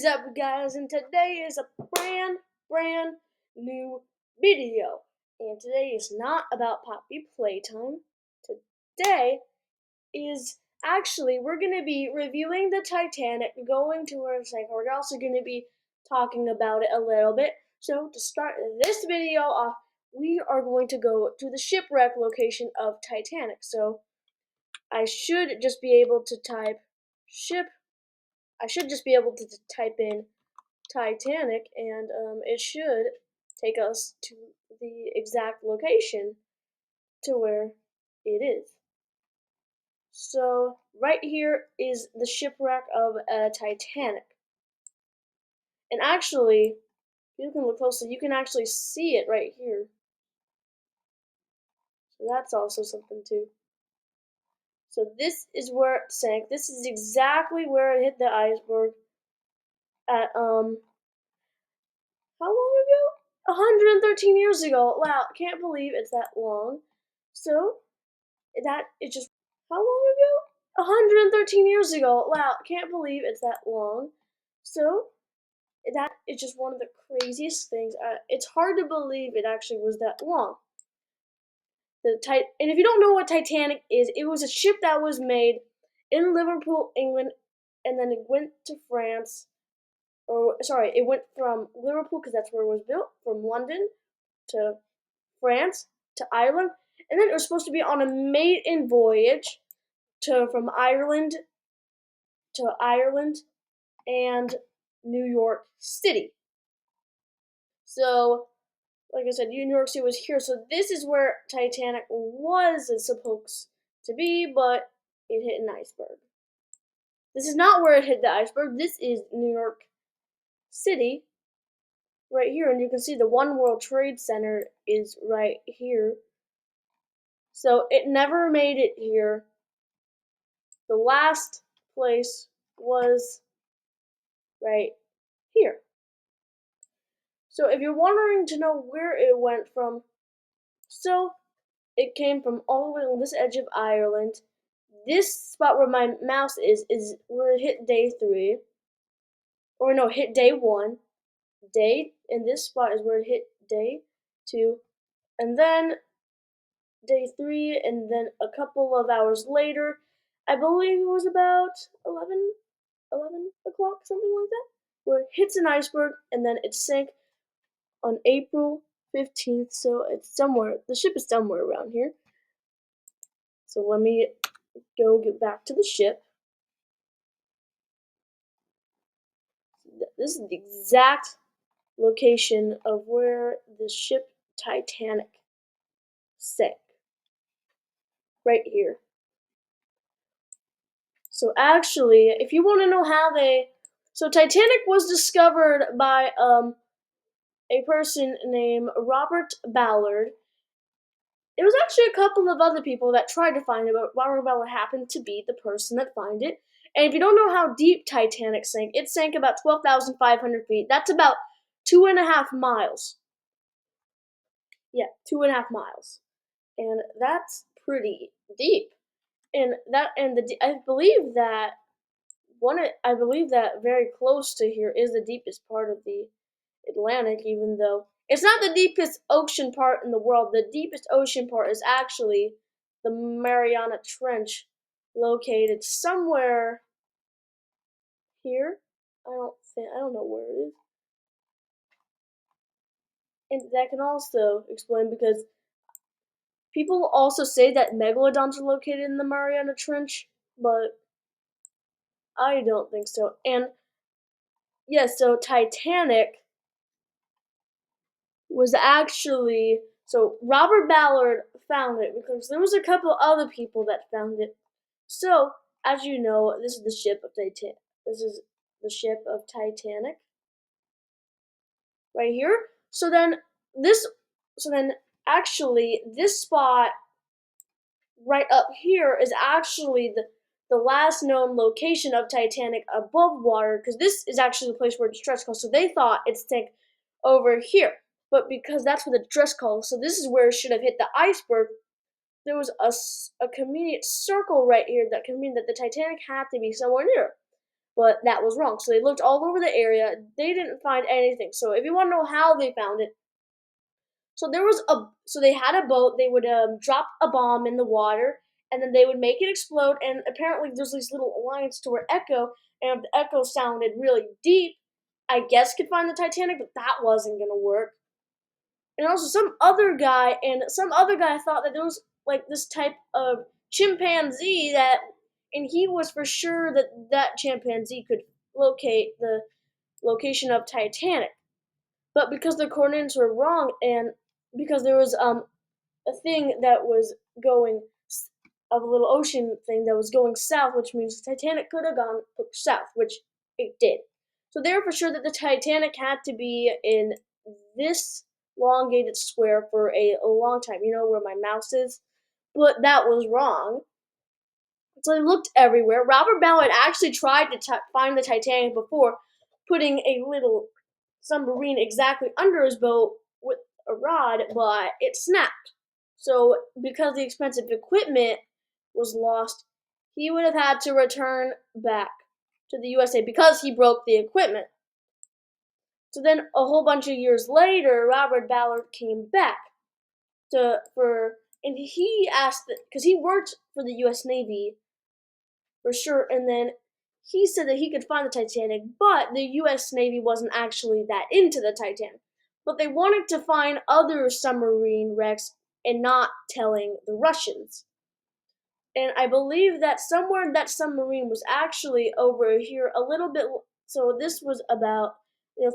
is up, guys? And today is a brand new video. And today is not about Poppy Playtime. Today is actually, we're going to be reviewing the Titanic, going to where it's like, we're also going to be talking about it a little bit. So to start this video off, we are going to go to the shipwreck location of Titanic. So I should just be able to type in Titanic, and it should take us to the exact location to where it is. So right here is the shipwreck of Titanic. And actually, you can look closely, you can actually see it right here. So that's also something too. So this is where it sank. This is exactly where it hit the iceberg at how long ago? 113 years ago. Wow, can't believe it's that long. So that is just how long ago? 113 years ago. Wow, can't believe it's that long. So that is just one of the craziest things. It's hard to believe it actually was that long. And if you don't know what Titanic is, it was a ship that was made in Liverpool, England, and then it went to France. Or sorry, it went from Liverpool because that's where it was built, from London to France to Ireland, and then it was supposed to be on a maiden voyage from Ireland and New York City. So, like I said, New York City was here. So this is where Titanic was supposed to be, but it hit an iceberg. This is not where it hit the iceberg. This is New York City, right here, and you can see the One World Trade Center is right here. So it never made it here. The last place was right here. So if you're wondering to know where it went from, so it came from all the way on this edge of Ireland. This spot where my mouse is where it hit day 3. Or no, hit day 1. And this spot is where it hit day 2. And then day 3, and then a couple of hours later, I believe it was about 11 o'clock, something like that, where it hits an iceberg, and then it sank on April 15th, so it's somewhere, the ship is somewhere around here. So let me get back to the ship. This is the exact location of where the ship Titanic sank. Right here. So actually, if you want to know how so Titanic was discovered by a person named Robert Ballard. It was actually a couple of other people that tried to find it, but Robert Ballard happened to be the person that found it. And if you don't know how deep Titanic sank, it sank about 12,500 feet. That's about 2.5 miles. Yeah, 2.5 miles. And that's pretty deep. I believe that very close to here is the deepest part of the Atlantic, even though it's not the deepest ocean part in the world. The deepest ocean part is actually the Mariana Trench, located somewhere here. I don't know where it is. And that can also explain, because people also say that megalodons are located in the Mariana Trench, but I don't think so. And yes, so Titanic was actually, so Robert Ballard found it because there was a couple other people that found it. So, as you know, this is the ship of Titanic. This is the ship of Titanic right here. So then actually this spot right up here is actually the last known location of Titanic above water, because this is actually the place where it distress called. So they thought it sank over here, but because that's where the distress called, so this is where it should have hit the iceberg. There was a convenient circle right here that could mean that the Titanic had to be somewhere near. but that was wrong. So they looked all over the area. They didn't find anything. So if you want to know how they found it, so they had a boat. They would drop a bomb in the water, and then they would make it explode. And apparently, there's these little lines to where echo, and if the echo sounded really deep, I guess could find the Titanic, but that wasn't gonna work. And also, some other guy thought that there was like this type of chimpanzee and he was for sure that that chimpanzee could locate the location of Titanic. But because the coordinates were wrong, and because there was a thing that was going of a little ocean thing that was going south, which means the Titanic could have gone south, which it did. So they were for sure that the Titanic had to be in this elongated square for a long time. You know where my mouse is, but that was wrong. So they looked everywhere. Robert Ballard actually tried to find the Titanic before, putting a little submarine exactly under his boat with a rod, but it snapped. So, because the expensive equipment was lost, he would have had to return back to the USA because he broke the equipment. So then, a whole bunch of years later, Robert Ballard came back and he asked because he worked for the U.S. Navy for sure, and then he said that he could find the Titanic, but the U.S. Navy wasn't actually that into the Titanic. But they wanted to find other submarine wrecks and not telling the Russians. And I believe that somewhere that submarine was actually over here a little bit. So this was about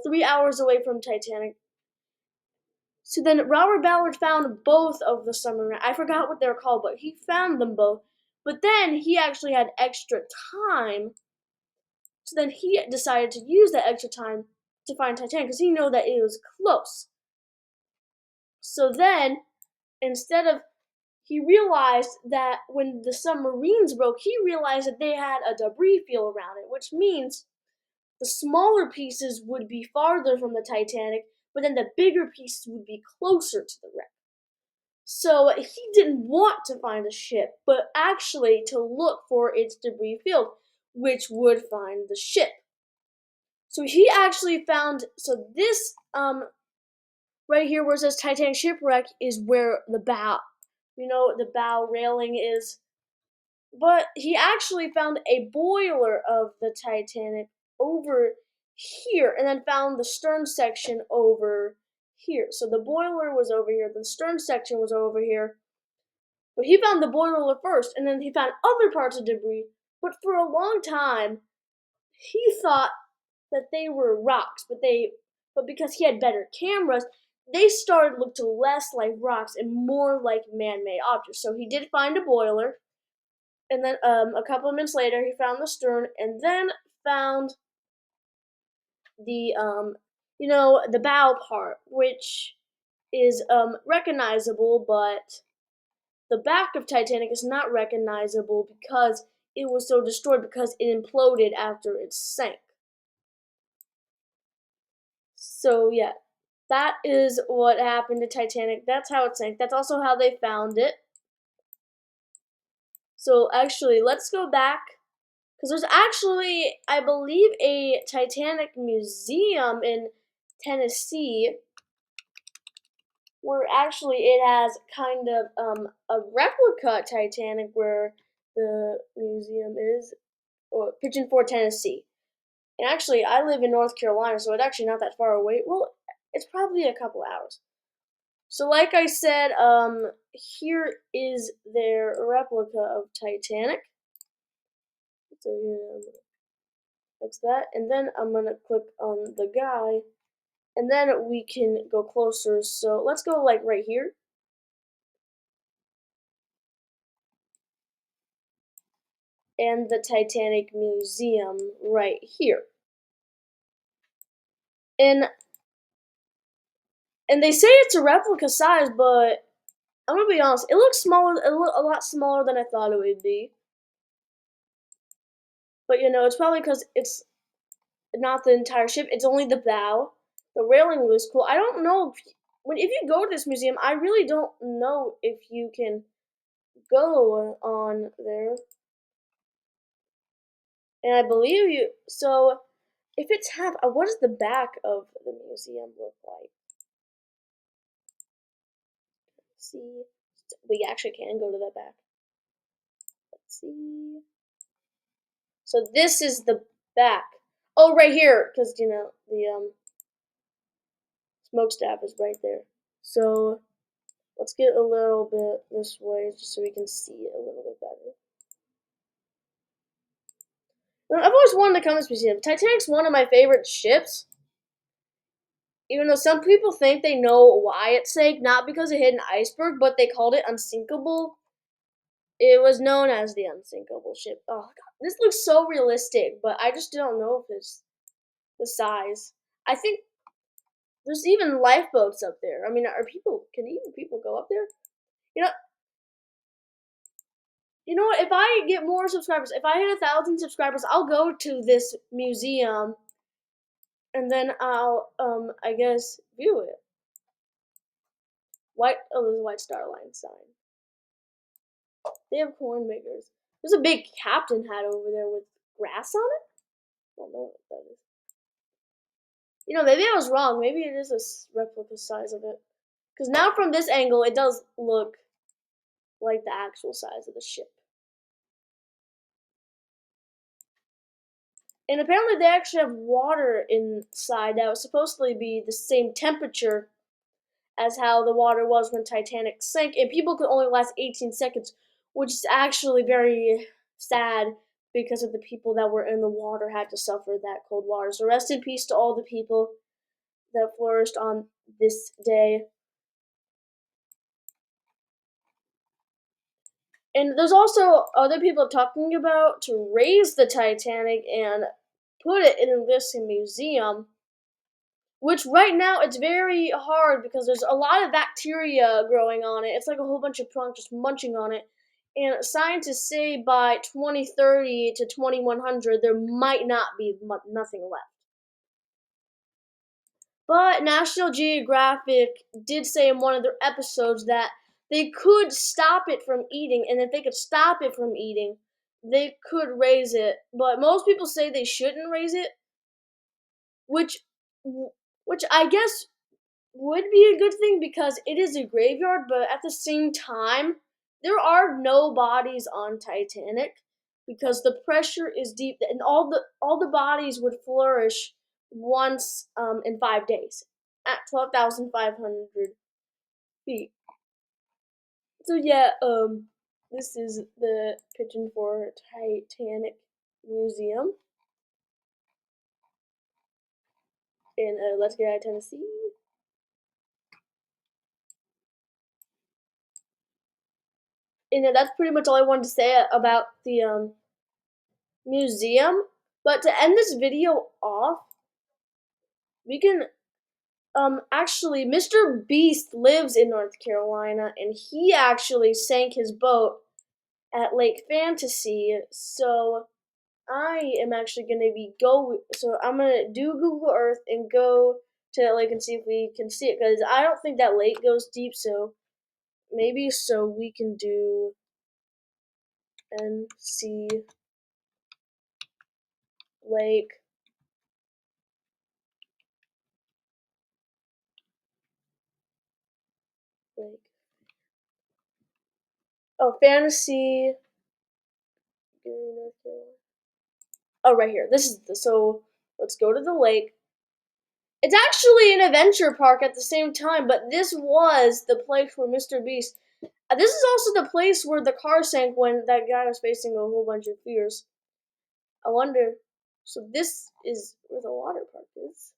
3 hours away from Titanic. So then Robert Ballard found both of the submarines. I forgot what they're called, but he found them both. But then he actually had extra time. So then he decided to use that extra time to find Titanic because he knew that it was close. So then, instead of he realized that when the submarines broke, he realized that they had a debris field around it, which means the smaller pieces would be farther from the Titanic, but then the bigger pieces would be closer to the wreck. So he didn't want to find the ship, but actually to look for its debris field, which would find the ship. So he actually found this right here where it says Titanic shipwreck is where the bow railing is. But he actually found a boiler of the Titanic over here and then found the stern section over here. So the boiler was over here, the stern section was over here. But he found the boiler first and then he found other parts of debris. But for a long time, he thought that they were rocks, but because he had better cameras, they started to look less like rocks and more like man-made objects. So he did find a boiler, and then a couple of minutes later, he found the stern, and then found the the bow part, which is recognizable, but the back of Titanic is not recognizable because it was so destroyed because it imploded after it sank. So yeah, that is what happened to Titanic. That's how it sank. That's also how they found it. So actually, let's go back because there's actually, I believe, a Titanic museum in Tennessee where actually it has kind of a replica Titanic where the museum is, or Pigeon Forge, Tennessee. And actually, I live in North Carolina, so it's actually not that far away. Well, it's probably a couple hours. So, like I said, here is their replica of Titanic. So here, that's that, and then I'm gonna click on the guy, and then we can go closer. So let's go like right here, and the Titanic Museum right here, and they say it's a replica size, but I'm gonna be honest, it looks smaller, a lot smaller than I thought it would be. But it's probably because it's not the entire ship. It's only the bow. The railing was cool. I don't know if you go to this museum, I really don't know if you can go on there. And I believe you. So, if it's half, what does the back of the museum look like? See, we actually can go to the back. Let's see. So this is the back. Oh, right here, because the smokestack is right there. So let's get a little bit this way just so we can see it a little bit better. Now, I've always wanted to come to this museum. Titanic's one of my favorite ships. Even though some people think they know why it sank, not because it hit an iceberg, but they called it unsinkable. It was known as the unsinkable ship. Oh god, this looks so realistic, but I just don't know if it's the size. I think there's even lifeboats up there. I mean, can even people go up there? You know, you know what? If I get more subscribers, if I hit 1,000 subscribers, I'll go to this museum and then I'll I guess view it. There's a White Star Line sign. They have coin makers. There's a big captain hat over there with grass on it. I don't know what that is. Maybe I was wrong. Maybe it is a replica size of it. Because now from this angle, it does look like the actual size of the ship. And apparently they actually have water inside that was supposedly be the same temperature as how the water was when Titanic sank, and people could only last 18 seconds, which is actually very sad because of the people that were in the water had to suffer that cold water. So rest in peace to all the people that flourished on this day. And there's also other people talking about to raise the Titanic and put it in this museum, which right now it's very hard because there's a lot of bacteria growing on it. It's like a whole bunch of plants just munching on it. And scientists say by 2030 to 2100 there might not be nothing left. But National Geographic did say in one of their episodes that they could stop it from eating, and if they could stop it from eating, they could raise it. But most people say they shouldn't raise it, which which I guess would be a good thing because it is a graveyard, but at the same time, there are no bodies on Titanic because the pressure is deep and all the bodies would flourish once in 5 days at 12,500 feet. So yeah, this is the pigeon for Titanic Museum in Let's Get Out of Tennessee. And that's pretty much all I wanted to say about the museum. But to end this video off, we can actually Mr. Beast lives in North Carolina and he actually sank his boat at Lake Fantasy. So I am actually gonna I'm gonna do Google Earth and go to that lake and see if we can see it because I don't think that lake goes deep, so maybe so we can do and see lake lake. Oh, fantasy. Oh, right here. So. Let's go to the lake. It's actually an adventure park at the same time, but this was the place where Mr. Beast. This is also the place where the car sank when that guy was facing a whole bunch of fears. I wonder. So this is where the water park is.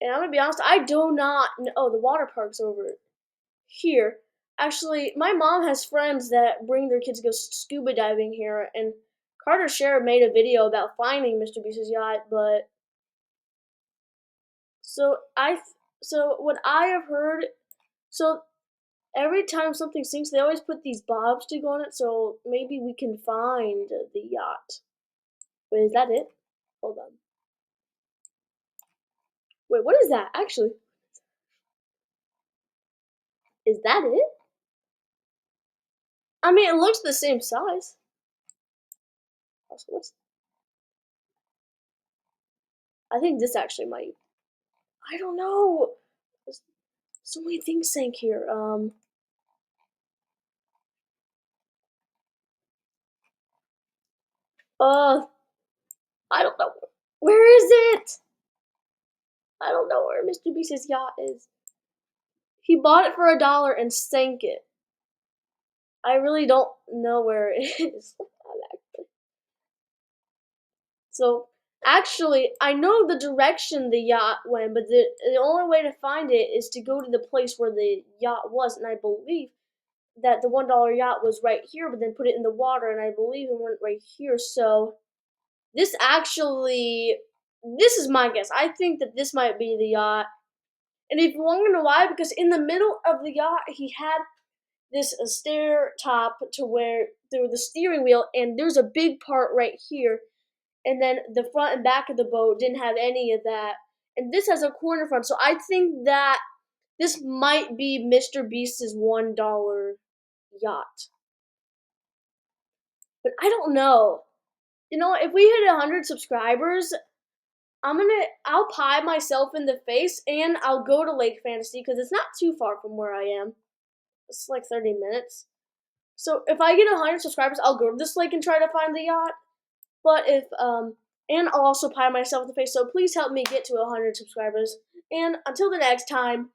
And I'm gonna be honest, I do not know. Oh, the water park's over here. Actually, my mom has friends that bring their kids to go scuba diving here, and Carter Share made a video about finding Mr. Beast's yacht, but so what I have heard, so every time something sinks, they always put these bobs to go on it, so maybe we can find the yacht. Wait, is that it? Hold on. Wait, what is that? Actually, is that it? I mean, it looks the same size. So what's? I think this actually might. I don't know. There's so many things sank here. Uh, I don't know. Where is it? I don't know where Mr. Beast's yacht is. He bought it for $1 and sank it. I really don't know where it is. So actually, I know the direction the yacht went, but the only way to find it is to go to the place where the yacht was, and I believe that the $1 yacht was right here, but then put it in the water, and I believe it went right here. So this actually, this is my guess. I think that this might be the yacht. And if you want to know why, because in the middle of the yacht, he had this stair top to where there was the steering wheel, and there's a big part right here. And then the front and back of the boat didn't have any of that. And this has a corner front, so I think that this might be Mr. Beast's $1 yacht. But I don't know. You know, if we hit 100 subscribers, I'll pie myself in the face and I'll go to Lake Fantasy because it's not too far from where I am. It's like 30 minutes. So if I get 100 subscribers, I'll go to this lake and try to find the yacht. But if and I'll also pie myself in the face. So please help me get to 100 subscribers. And until the next time,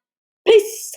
peace.